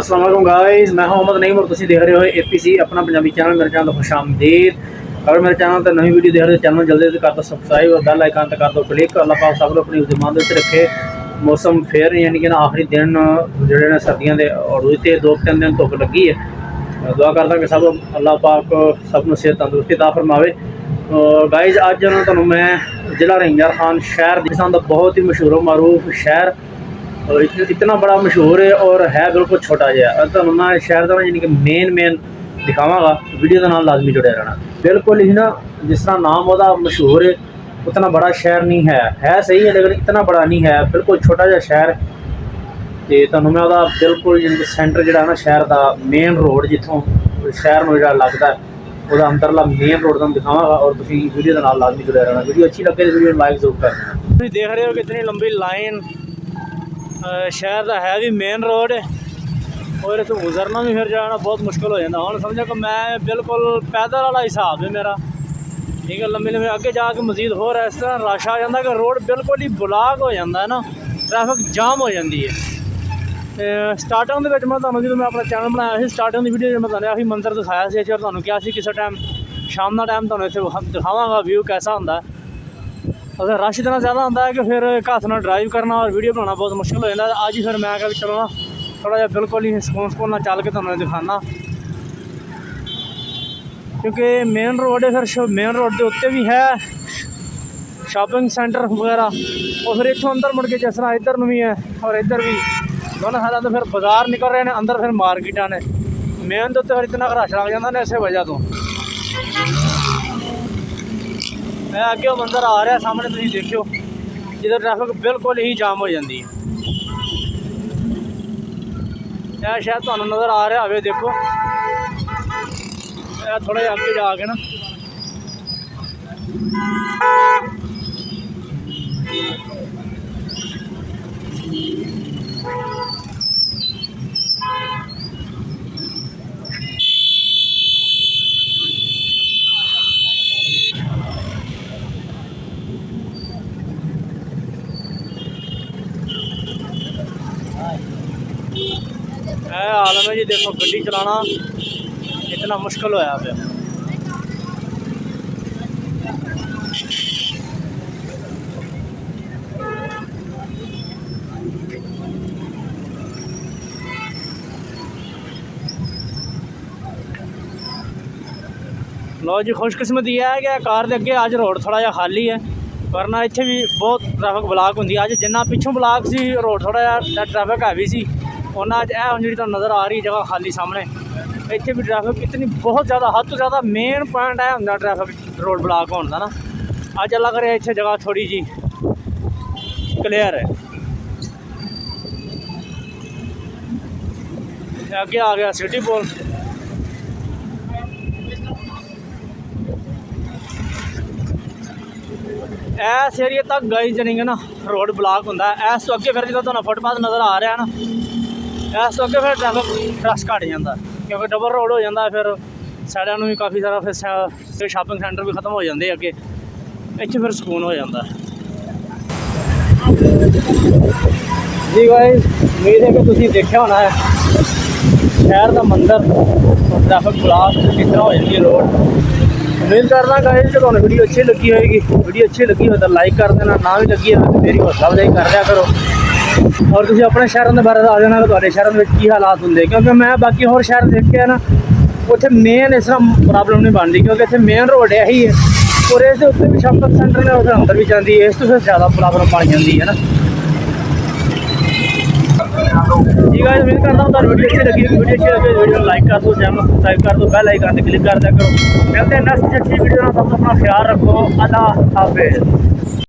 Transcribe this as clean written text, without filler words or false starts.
अस्सलाम वालेकुम गाइस, मैं हूं मोहम्मद नईम और तुम देख रहे हो APC अपना पंजाबी चैनल। मेरे चैनल खुश आमदीद। अगर मेरे चैनल पर नवी वीडियो देख रहे हो चैनल जल्दी कर दो सब्सक्राइब और बेल आइकन कर दो क्लिक। अल्लाह पाक सब अपनी उम्मीद रखे। मौसम फिर यानी कि ना आखिरी दिन जोड़े सर्दियों के और 2-3 दिन धुप लगी है। दुआ करदा कि सब अल्लाह पाक सब सेहत तंदुरुस्ती दा फरमावे। गाइज अज तुहानू मैं जिला रहींजार खान शहर पाकिस्तान का बहुत ही मशहूर मारूफ शहर और इतना बड़ा मशहूर है और है बिल्कुल छोटा जहा। तुहानू मैं शहर का यानी कि मेन दिखावागा। वीडियो के नाल लाजमी जुड़े रहना। बिल्कुल ही ना जिस तरह नाम वह मशहूर है उतना बड़ा शहर नहीं है सही है लेकिन इतना बड़ा नहीं है, बिल्कुल छोटा जहा शहर। तो तुहानू मैं वह बिल्कुल यानी कि सेंटर जोड़ा ना शहर का मेन रोड जितों शहर में जो लगता है वह अंदरला मेन रोड तुम दिखावागा और तुम वीडियो के नाल लाजमी जुड़े रहना। वीडियो अच्छी लगे तो वीडियो लाइक जरूर कर देना। तुम देख रहे हो कि इतनी लंबी लाइन शहर का है भी मेन रोड है और इतों गुजरना भी फिर जाना बहुत मुश्किल हो जाता। हम समझो कि मैं बिल्कुल पैदल वाला हिसाब है मेरा, ठीक है। लंबे अगे जाके मजीद हो रहा है, इस तरह रश आ जाता कि रोड बिल्कुल ही ब्लॉक हो जाता है ना, ट्रैफिक जाम हो जाती है। स्टार्टिंग में मैं जो मैं अपना चैनल बनाया सी स्टार्टिंग की वीडियो मैं तुहानू मंजर दिखाया सी और तुहानू क्या सी किसी टाइम शाम का टाइम तुहानू इत्थे दिखावांगा व्यू कैसा होंदा है। अगर रश इतना ज़्यादा होंदा है कि फिर एक हाथ नाल ड्राइव करना और वीडियो बनाना बहुत मुश्किल हो जाता है। अज ही फिर मैं क्या चलो ना थोड़ा जहा बिल्कुल ही सुकून चल के तुहानू दिखाना, क्योंकि मेन रोड है। फिर मेन रोड के उत्ते भी है शॉपिंग सेंटर वगैरह और फिर इतों अंदर मुड़ के जिस तरह इधर भी है और इधर भी दोनों साइडों तो फिर बाजार निकल रहे हैं, अंदर फिर मार्केटा ने मेन तो फिर इतना रश लग जाता है इस वजह तो। मैं अगे मंजर आ रहा सामने तुम देखियो जिधर ट्रैफिक बिल्कुल ही जाम हो जाती है। यह शायद तुहानू नज़र आ रहा हो, देखो थोड़ा जहा अगे जाके ना आलम है जी। देखो गड्डी चलाना इतना मुश्किल होया पे। लो जी खुशकिस्मती है कि कार के अगे अज रोड थोड़ा जहा खाली है, वरना इत्थे भी बहुत ट्रैफिक ब्लॉक होंगी। अज जिन्ना पिछों ब्लॉक सी रोड थोड़ा जहा ट्रैफिक हैवी सी उन्ना अज जी नज़र आ रही जगह खाली सामने इतने भी ट्रैफिक इतनी बहुत ज़्यादा हद तो ज़्यादा मेन पॉइंट है होंगे ट्रैफिक रोड ब्लॉक होने का ना। अज अल्लाह करे इतने जगह थोड़ी जी क्लियर है। अगे आ गया सिटी पोल। इस एरिए तक गई जानी ना रोड ब्लॉक होंगे। इस तो अगे फिर जो तुहानू फुटपाथ नज़र आ रहा है ना, इस तो अगे फिर ट्रैफिक रश घट जाता क्योंकि डबल रोड हो जाता है। फिर साइडों में भी काफ़ी सारा फिर शॉपिंग सेंटर भी खत्म हो जाते हैं अगे, इतने फिर सुकून हो जाता है जी। गाइस उम्मीद है कि तुम देखा होना है शहर का मंदिर और ट्रैफिक ब्लॉक किस तरह हो जाती है रोड। उम्मीद करना गाइस जो तुहानू वीडियो अच्छी लगी होगी, वीडियो अच्छी लगी हो तो लाइक कर देना, ना भी लगी हो तो मेरी हौसला अफजाई कर दिया करो और तुम अपने शहरों के बारे आ जाना कि शहरों में की हालात होंगे। क्योंकि मैं बाकी होर शहर देखे है ना उत्थे मेन इस तरह प्रॉब्लम नहीं बनती क्योंकि इतने मेन रोड यही है और इसके उत्ते भी शॉपिंग सेंटर ने उसे अंदर भी जाती है, इस तो फिर ज़्यादा प्रॉब्लम बन जाती है ना जी। गाइस उम्मीद करता हूँ वीडियो अच्छी लगी वीडियो लाइक कर दो, चैनल सब्सक्राइब कर दो, बेल आइकन क्लिक कर दिया करो। मिलते हैं नेक्स्ट अच्छी वीडियो। सब अपना ख्याल रखो। अल्लाह हाफिज़।